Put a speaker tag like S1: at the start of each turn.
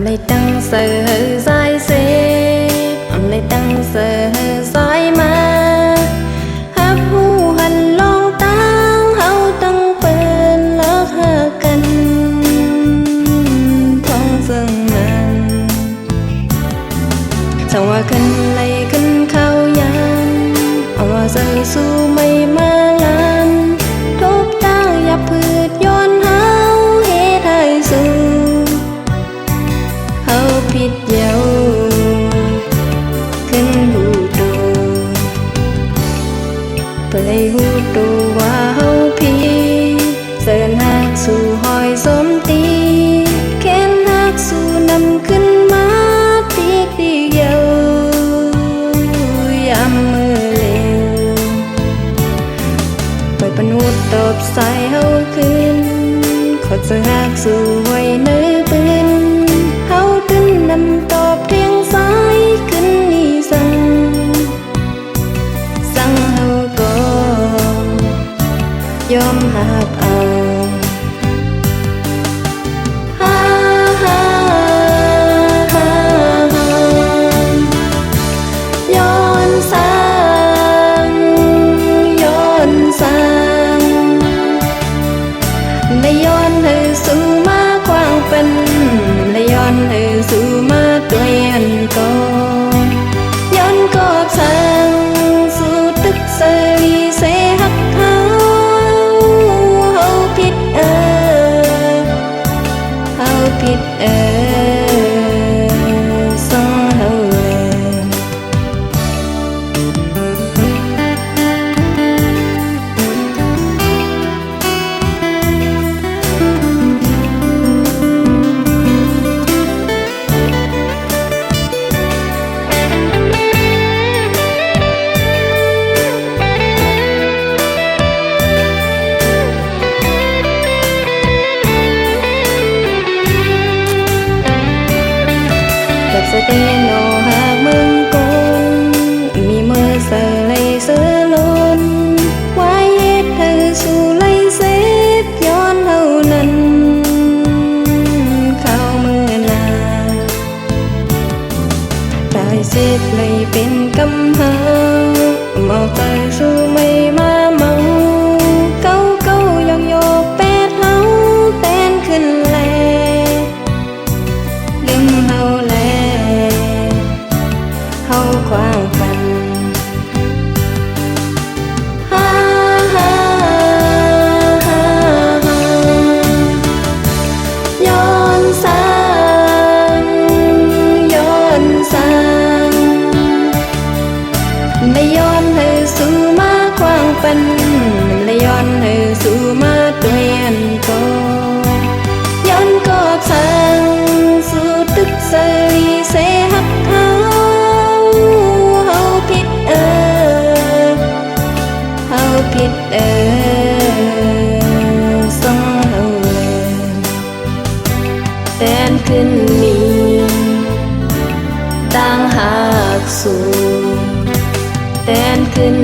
S1: lấy tăng sờ dài xếp lấy tăng sờ dài mà hấp hu hành long tăng hậu tăng bên lớp hà cần phong dâng nàn saoว่าขึ้นไหลขึ้นเข้ายังเอาว่าใจสู้ไม่มาลันทุบตั้งอย่าพืชย้อนเฮาเหตุให้สู้เฮาผิดเยาวขึ้นหูดูเปิดหูดูว่าเฮาผิดเสิร์นหักสู่หอยสมตีแค้นหักสู่นำขึ้นมาตีดีเยาวยามมือเร็วเปิดปนุดตอบสายเฮาขึ้นขอจะหักสู่ไว้เนื้อปืนเฮาขึ้นนำตอบเพียงสายขึ้นนี่สั่งเฮาก็ยอมหักเอาย้อนสั่งและย้อนให้สู่มาควางเป็นและย้อนให้สู่มาตัวยันก็ย้อนกอบสั่งสู่ตึกเสรีเสหักเฮาผิดเฮาผิดส่งเฮาสเตโนหากเมืองกลมีมือเสลยเสือล้นไว้เฮ็ดเธอสู่ไลเซฟย้อนเท่านั้นเข้ามือนาได้เสพเลยเป็นกำหาเมาใจสู่ไม่มาเมาเก้ายองโยกแปดเฮาแตนขึ้นแลลืมเฮาแลเฮาควางฝันย้อนสั่งและย้อนให้สู่มาควางฝันและย้อนให้สู่มาตัวยันก็ย้อนกอบสั่งสู่ตึกเสรีเสหักเฮาผิดเฮาผิดส่งเฮาแตนขึ้นนี้ต่างหากสู่แตนขึ้น